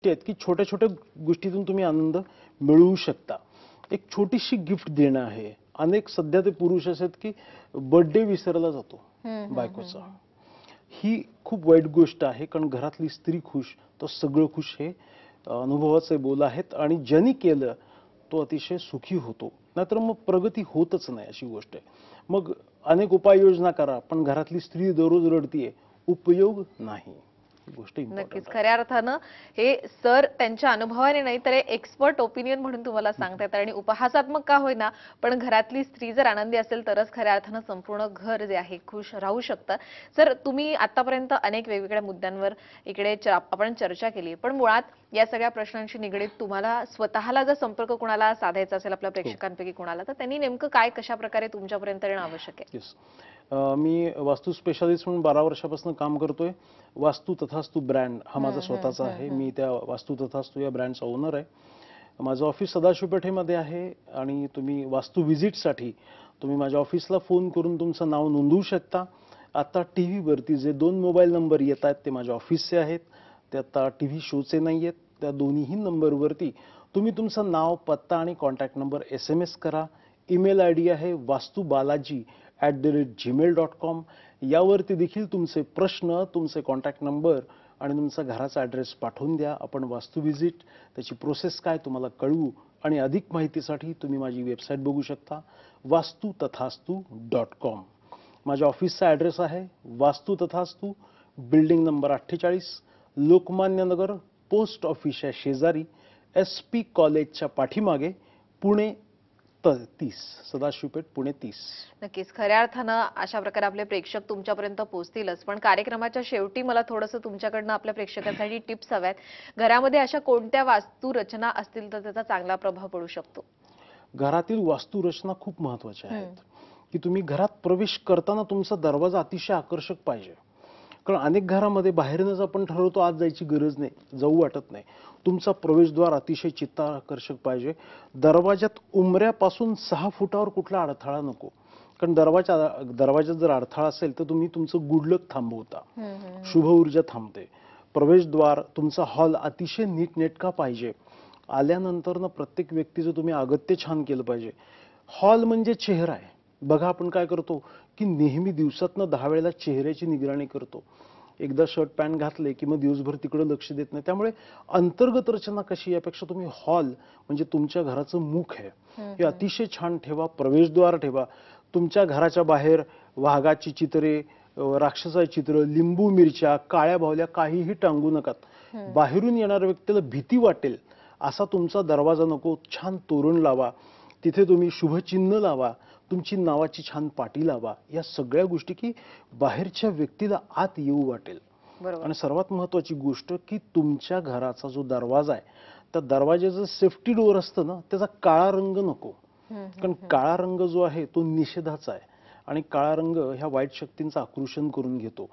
गोष्टी आहेत की छोट्या छोट्या गोष्टीतून तुम्ही आनंद मिळवू शकता. एक छोटीशी गिफ्ट देणं आहे. अनेक सध्या ते पुरुष असे आहेत की बर्थडे विसरला जातो बायकोचा. ही खूप वाईट गोष्ट आहे, कारण घरातली स्त्री खुश तर सगळं खुश, हे अनुभवाचे बोल आहेत. आणि ज्यांनी केलं तो अतिशय सुखी होतो, नाहीतर मग प्रगती होतच नाही, अशी गोष्ट आहे. मग अनेक उपाययोजना करा, पण घरातली स्त्री दररोज रडतीये, उपयोग नाही. ही गोष्ट नक्कीच खऱ्या अर्थानं हे सर त्यांच्या अनुभवाने नाही तर एक्सपर्ट ओपिनियन म्हणून तुम्हाला सांगतात. आणि उपहासात्मक का होईना, पण घरातली स्त्री जर आनंदी असेल तरच खऱ्या अर्थानं संपूर्ण घर जे आहे खुश राहू शकतं. सर, तुम्ही आतापर्यंत अनेक वेगवेगळ्या मुद्द्यांवर इकडे आपण चर्चा केली, पण मुळात या सगळ्या प्रश्नांशी निगडीत तुम्हाला स्वतःला जर संपर्क कोणाला साधायचा असेल आपल्या प्रेक्षकांपैकी कोणाला, तर त्यांनी नेमकं काय कशा प्रकारे तुमच्यापर्यंत येणं आवश्यक आहे? मी वास्तू स्पेशालिस्ट म्हणून 12 वर्षापासून काम करतोय. वास्तू तथास्तू ब्रँड हा माझा स्वतःचा आहे. मी त्या वास्तू तथास्तू या ब्रँडचा ओनर आहे. माझं ऑफिस सदाशिव पेठेमध्ये आहे. आणि तुम्ही वास्तू व्हिजिटसाठी तुम्ही माझ्या ऑफिसला फोन करून तुमचं नाव नोंदवू शकता. आता टीव्हीवरती जे 2 मोबाईल नंबर येत आहेत ते माझ्या ऑफिसचे आहेत. ते आता टीव्ही शोचे नाही आहेत. त्या दोन्हीही नंबरवरती तुम्ही तुमचं नाव, पत्ता आणि कॉन्टॅक्ट नंबर SMS करा. ईमेल ID आहे vastubalaji@gmail.com. यावरती देखील तुमचे प्रश्न, तुमचे कॉन्टॅक्ट नंबर आणि तुमचा घराचा ॲड्रेस पाठवून द्या. आपण वास्तू व्हिजिट, त्याची प्रोसेस काय तुम्हाला कळवू. आणि अधिक माहितीसाठी तुम्ही माझी वेबसाईट बघू शकता, vastuthathastu.com. माझ्या ऑफिसचा ॲड्रेस आहे वास्तू तथास्तू, building number 48, Lokmanya Nagar, post ऑफिसच्या शेजारी, SP कॉलेजच्या पाठीमागे, पुणे 30, सदाशिवपेठ पुणे 30. नक्कीच खऱ्या अर्थानं अशा प्रकारे आपले प्रेक्षक तुमच्यापर्यंत पोहोचतीलच. पण कार्यक्रमाच्या शेवटी मला थोडंसं तुमच्याकडनं आपल्या प्रेक्षकांसाठी टिप्स हव्यात. घरामध्ये अशा कोणत्या वास्तू रचना असतील तर त्याचा चांगला प्रभाव पडू शकतो? घरातील वास्तू रचना खूप महत्वाच्या आहेत. की तुम्ही घरात प्रवेश करताना तुमचा दरवाजा अतिशय आकर्षक पाहिजे. कारण अनेक घरामध्ये बाहेरनच आपण ठरवतो आज जायची गरज नाही, जाऊ वाटत नाही. तुमचा प्रवेशद्वार अतिशय चित्ताकर्षक पाहिजे. दरवाजात उंबऱ्यापासून 6 फुटावर कुठला अडथळा नको. कारण दरवाजात जर अडथळा असेल तर तुम्ही तुमचं गुड लक थांबवता, शुभ ऊर्जा थांबते. प्रवेशद्वार, तुमचा हॉल अतिशय नीटनेटका पाहिजे. आल्यानंतर ना प्रत्येक व्यक्तीचं तुम्ही अगत्य छान केलं पाहिजे. हॉल म्हणजे चेहरा आहे. बघा आपण काय करतो की नेहमी दिवसातनं 10 वेळेला चेहऱ्याची निगराणी करतो. एकदा शर्ट पॅन्ट घातले की मग दिवसभर तिकडे लक्ष देत नाही. त्यामुळे अंतर्गत रचना कशी यापेक्षा तुम्ही हॉल म्हणजे तुमच्या घराचं मुख आहे हे अतिशय छान ठेवा. प्रवेशद्वार ठेवा. तुमच्या घराच्या बाहेर वाघाची चित्रे, राक्षसाची चित्र, लिंबू मिरच्या, काळ्या बाहुल्या काहीही टांगू नकात. बाहेरून येणाऱ्या व्यक्तीला भीती वाटेल असा तुमचा दरवाजा नको. छान तोरण लावा. तिथे तुम्ही शुभचिन्ह लावा. तुमची नावाची छान पाटी लावा. या सगळ्या गोष्टी की बाहेरच्या व्यक्तीला आत येऊ वाटेल. आणि सर्वात महत्वाची गोष्ट की तुमच्या घराचा जो दरवाजा आहे त्या दरवाजाचं सेफ्टी डोअर असतं ना, त्याचा काळा रंग नको. कारण काळा रंग जो आहे तो निषेधाचा आहे. आणि काळा रंग ह्या वाईट शक्तींचं आकर्षण करून घेतो.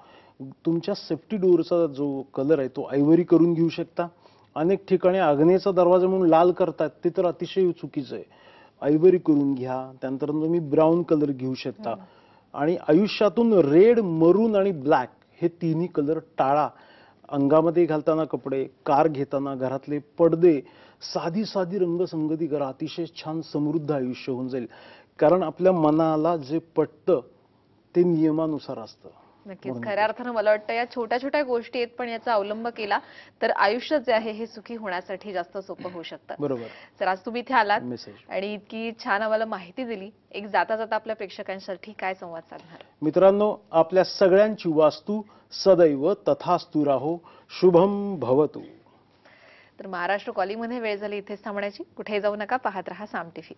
तुमच्या सेफ्टी डोअरचा जो कलर आहे तो आयव्हरी करून घेऊ शकता. अनेक ठिकाणी आग्नेयचा दरवाजा म्हणून लाल करतात, ते तर अतिशय चुकीचं आहे. आयव्हरी करून घ्या. त्यानंतर तुम्ही ब्राऊन कलर घेऊ शकता. आणि आयुष्यातून रेड, मरून आणि ब्लॅक हे तिन्ही कलर टाळा. अंगामध्ये घालताना कपडे, कार घेताना, घरातले पडदे, साधी साधी रंगसंगती करा. अतिशय छान समृद्ध आयुष्य होऊन जाईल. कारण आपल्या मनाला जे पटतं ते नियमानुसार असतं. नक्कीच खऱ्या अर्थानं मला वाटतं या छोट्या छोट्या गोष्टी आहेत, पण याचा अवलंब केला तर आयुष्य जे आहे हे सुखी होण्यासाठी जास्त सोपं होऊ शकतं. बरोबर. तर आज तुम्ही इथे आलात आणि इतकी छान आम्हाला माहिती दिली. एक जाता जाता आपल्या प्रेक्षकांसाठी काय संवाद साधणार? मित्रांनो, आपल्या सगळ्यांची वास्तू सदैव तथास्तु राहो. शुभम भवतु. तर महाराष्ट्र कॉलिंगमध्ये वेळ झाली इथेच थांबण्याची. कुठेही जाऊ नका, पाहत रहा साम टीव्ही.